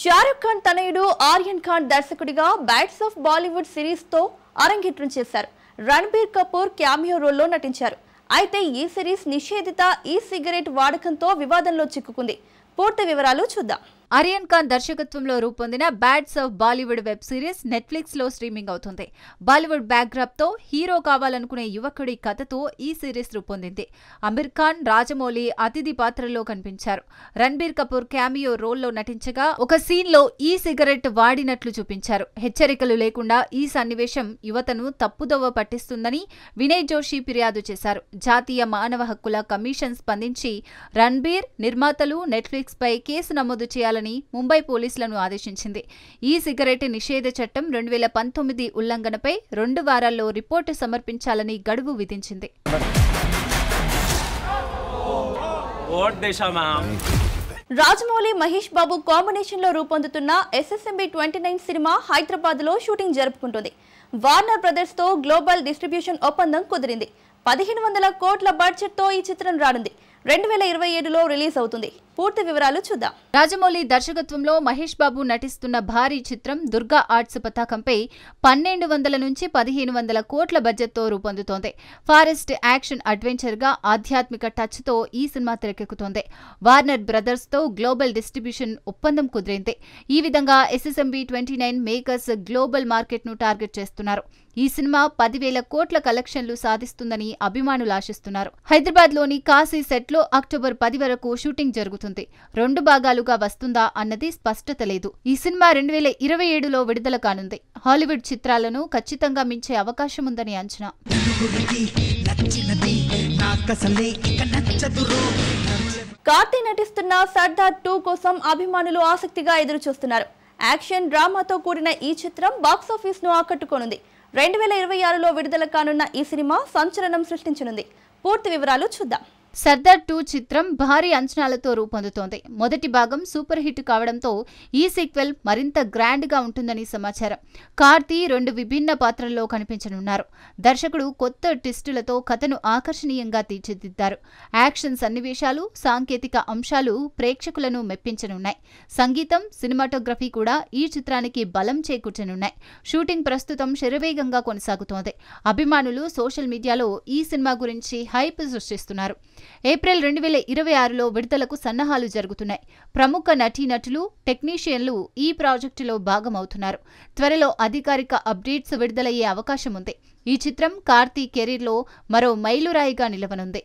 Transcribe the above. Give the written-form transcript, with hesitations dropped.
షారుఖ్ ఖాన్ తనయుడు ఆర్యన్ ఖాన్ దర్శకుడిగా bats of Bollywood series తో అరంగేట్రం చేశారు. రణబీర్ కపూర్ క్యామియో రోల్లో నటించారు. అయితే ఈ సిరీస్ నిషేధిత సిగరెట్ వాడకంతో వివాదంలో చిక్కుకుంది. పూర్తి వివరాలు చూద్దాం. ఆర్యన్ ఖాన్ దర్శకత్వంలో రూపొందిన bats of Bollywood web series Netflix లో స్ట్రీమింగ్ అవుతుంది. బాలీవుడ్ బ్యాక్డ్రాప్ తో హీరో కావాలనుకునే యువకుడి కథతో ఈ సిరీస్ రూపొందింది. అమీర్ ఖాన్, రాజమౌళి అతిథి పాత్రలో కనిపించారు. రణబీర్ కపూర్ క్యామియో రోల్లో నటించగా ఒక సీన్ లో సిగరెట్ వాడినట్లు చూపించారు. హెచ్చరికలు లేకుండా ఈ సన్నివేశం యువతను తప్పుదోవ పట్టిస్తుందని వినయ్ జోషి ఫిర్యాదు చేశారు. జాతీయ మానవ హక్కుల కమిషన్ స్పందించి రణబీర్, నిర్మాతలు నెట్ఫ్లిక్స్ పై కేసు నమోదు చేయాలని ముంబై పోలీసులను ఆదేశించింది. ఈ సిగరెట్ నిషేధ చట్టం 2019 ఉల్లంఘనపై 2 వారాల్లో రిపోర్టు సమర్పించాలని గడువు విధించింది. రాజమౌళి, మహేష్ బాబు కాంబినేషన్ లో రూపొందుతున్న SSMB 29 సినిమా హైదరాబాద్ లో షూటింగ్ జరుపుకుంటుంది. వార్నర్ బ్రదర్స్ తో గ్లోబల్ డిస్ట్రిబ్యూషన్ ఒప్పందం కుదిరింది. 1500 కోట్ల బడ్జెట్ తో ఈ చిత్రం రానుంది. 2027లో రిలీజ్ అవుతుంది. పూర్తి వివరాలు చూద్దాం. రాజమౌళి దర్శకత్వంలో మహేష్ బాబు నటిస్తున్న భారీ చిత్రం దుర్గా ఆర్ట్స్ పతాకంపై 1200 నుంచి 1500 కోట్ల బడ్జెట్ తో రూపొందుతోంది. ఫారెస్ట్ యాక్షన్ అడ్వెంచర్ గా ఆధ్యాత్మిక టచ్ తో ఈ సినిమా తెరకెక్కుతోంది. వార్నర్ బ్రదర్స్ తో గ్లోబల్ డిస్ట్రిబ్యూషన్ ఒప్పందం కుదిరింది. ఈ విధంగా SSMB 29 మేకర్స్ గ్లోబల్ మార్కెట్ ను టార్గెట్ చేస్తున్నారు. ఈ సినిమా 10,000 కోట్ల కలెక్షన్లు సాధిస్తుందని అభిమానులు ఆశిస్తున్నారు. హైదరాబాద్ లోని కాశీ సెట్ లో అక్టోబర్ 10 వరకు షూటింగ్ జరుగుతుంది. 2 భాగాలుగా వస్తుందా అన్నది స్పష్టత లేదు. ఈ సినిమా 2027లో విడుదల కానుంది. హాలీవుడ్ చిత్రాలను ఖచ్చితంగా మించే అవకాశం ఉందని అంచనా. కార్తీ నటిస్తున్న సర్దార్ 2 కోసం అభిమానులు ఆసక్తిగా ఎదురుచూస్తున్నారు. యాక్షన్ డ్రామాతో కూడిన ఈ చిత్రం బాక్సాఫీస్ ను ఆకట్టుకోనుంది. 2026లో విడుదల కానున్న ఈ సినిమా సంచలనం సృష్టించనుంది. పూర్తి వివరాలు చూద్దాం. సర్దార్ 2 చిత్రం భారీ అంచనాలతో రూపొందుతోంది. మొదటి భాగం సూపర్ హిట్ కావడంతో ఈ సీక్వెల్ మరింత గ్రాండ్ గా ఉంటుందని సమాచారం. కార్తీ 2 విభిన్న పాత్రల్లో కనిపించనున్నారు. దర్శకుడు కొత్త ట్విస్టులతో కథను ఆకర్షణీయంగా తీర్చిదిద్దారు. యాక్షన్ సన్నివేశాలు, సాంకేతిక అంశాలు ప్రేక్షకులను మెప్పించనున్నాయి. సంగీతం, సినిమాటోగ్రఫీ కూడా ఈ చిత్రానికి బలం చేకూర్చనున్నాయి. షూటింగ్ ప్రస్తుతం శరవేగంగా కొనసాగుతోంది. అభిమానులు సోషల్ మీడియాలో ఈ సినిమా గురించి హైప్ సృష్టిస్తున్నారు. ఏప్రిల్ 2026లో విడుదలకు సన్నాహాలు జరుగుతున్నాయి. ప్రముఖ నటీనటులు, టెక్నీషియన్లు ఈ ప్రాజెక్టులో భాగమవుతున్నారు. త్వరలో అధికారిక అప్డేట్స్ విడుదలయ్యే అవకాశం ఉంది. ఈ చిత్రం కార్తీ కెరీర్లో మరో మైలురాయిగా నిలవనుంది.